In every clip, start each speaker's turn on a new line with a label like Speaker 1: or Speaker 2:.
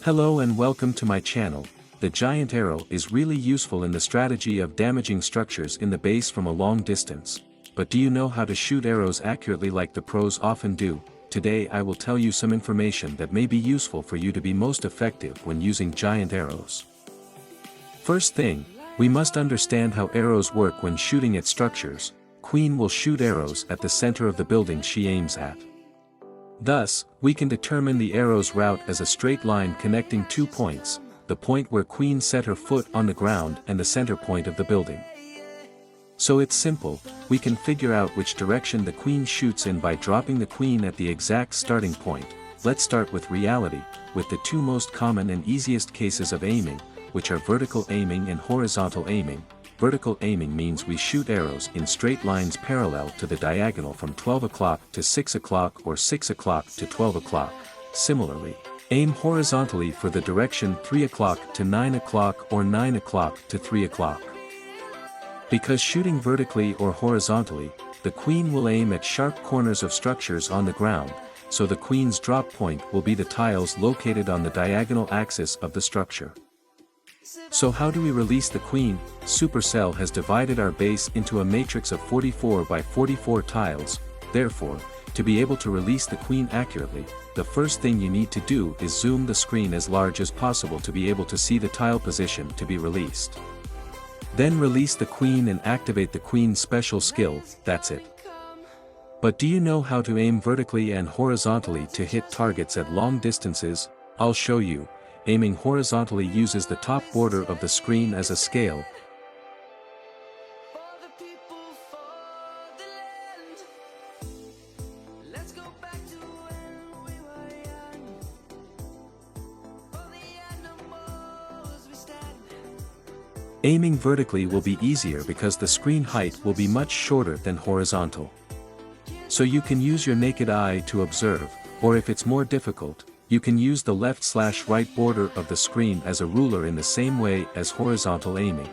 Speaker 1: Hello and welcome to my channel. The giant arrow is really useful in the strategy of damaging structures in the base from a long distance. But do you know how to shoot arrows accurately like the pros often do? Today I will tell you some information that may be useful for you to be most effective when using giant arrows. First thing, we must understand how arrows work when shooting at structures. Queen will shoot arrows at the center of the building she aims at. Thus, we can determine the arrow's route as a straight line connecting 2 points, the point where Queen set her foot on the ground and the center point of the building. So it's simple, we can figure out which direction the Queen shoots in by dropping the Queen at the exact starting point. Let's start with reality, with the two most common and easiest cases of aiming, which are vertical aiming and horizontal aiming. Vertical aiming means we shoot arrows in straight lines parallel to the diagonal from 12 o'clock to 6 o'clock or 6 o'clock to 12 o'clock. Similarly, aim horizontally for the direction 3 o'clock to 9 o'clock or 9 o'clock to 3 o'clock. Because shooting vertically or horizontally, the Queen will aim at sharp corners of structures on the ground, so the Queen's drop point will be the tiles located on the diagonal axis of the structure. So how do we release the Queen? Supercell has divided our base into a matrix of 44 by 44 tiles. Therefore, to be able to release the Queen accurately, the first thing you need to do is zoom the screen as large as possible to be able to see the tile position to be released. Then release the Queen and activate the Queen's special skill, that's it. But do you know how to aim vertically and horizontally to hit targets at long distances? I'll show you. Aiming horizontally uses the top border of the screen as a scale. Aiming vertically will be easier because the screen height will be much shorter than horizontal. So you can use your naked eye to observe, or if it's more difficult, you can use the left/right border of the screen as a ruler in the same way as horizontal aiming.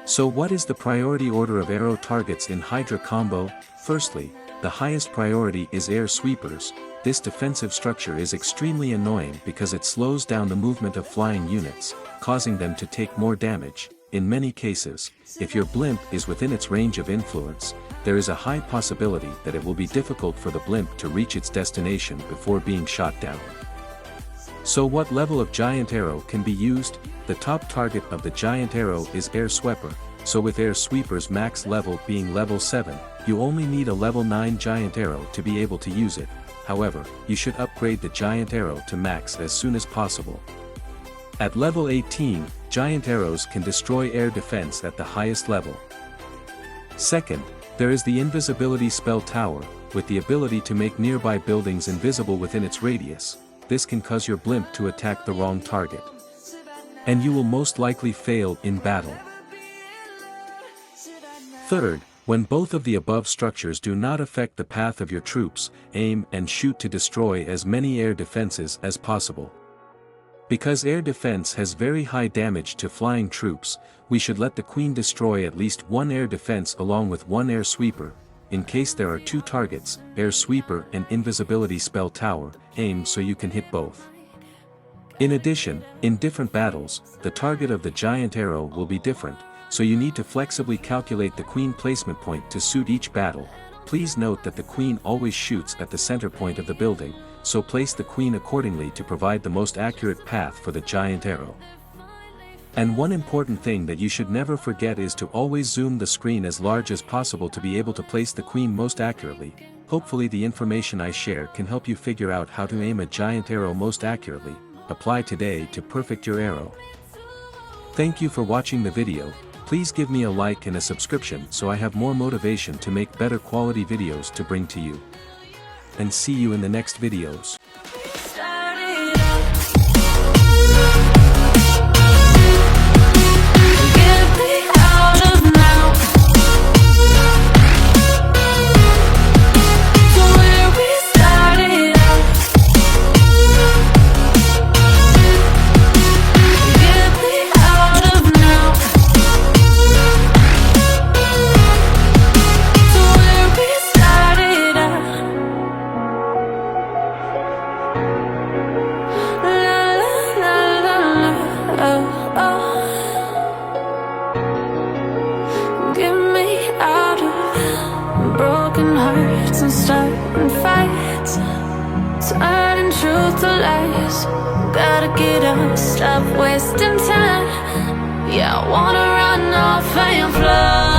Speaker 1: So what is the priority order of arrow targets in Hydra combo? Firstly, the highest priority is air sweepers. This defensive structure is extremely annoying because it slows down the movement of flying units, causing them to take more damage. In many cases, if your blimp is within its range of influence, there is a high possibility that it will be difficult for the blimp to reach its destination before being shot down. So what level of giant arrow can be used? The top target of the giant arrow is air sweeper, so with air sweeper's max level being level 7, you only need a level 9 giant arrow to be able to use it. However, you should upgrade the giant arrow to max as soon as possible. At level 18, giant arrows can destroy air defense at the highest level. Second, there is the invisibility spell tower, with the ability to make nearby buildings invisible within its radius. This can cause your blimp to attack the wrong target, and you will most likely fail in battle. Third, when both of the above structures do not affect the path of your troops, aim and shoot to destroy as many air defenses as possible. Because air defense has very high damage to flying troops, we should let the Queen destroy at least one air defense along with one air sweeper. In case there are two targets, air sweeper and invisibility spell tower, aim so you can hit both. In addition, in different battles, the target of the giant arrow will be different, so you need to flexibly calculate the Queen placement point to suit each battle. Please note that the Queen always shoots at the center point of the building, so place the Queen accordingly to provide the most accurate path for the giant arrow. And one important thing that you should never forget is to always zoom the screen as large as possible to be able to place the Queen most accurately. Hopefully the information I share can help you figure out how to aim a giant arrow most accurately. Apply today to perfect your arrow. Thank you for watching the video. Please give me a like and a subscription so I have more motivation to make better quality videos to bring to you. And see you in the next videos.
Speaker 2: boys, gotta get up, stop wasting time. Yeah, I wanna run off and fly.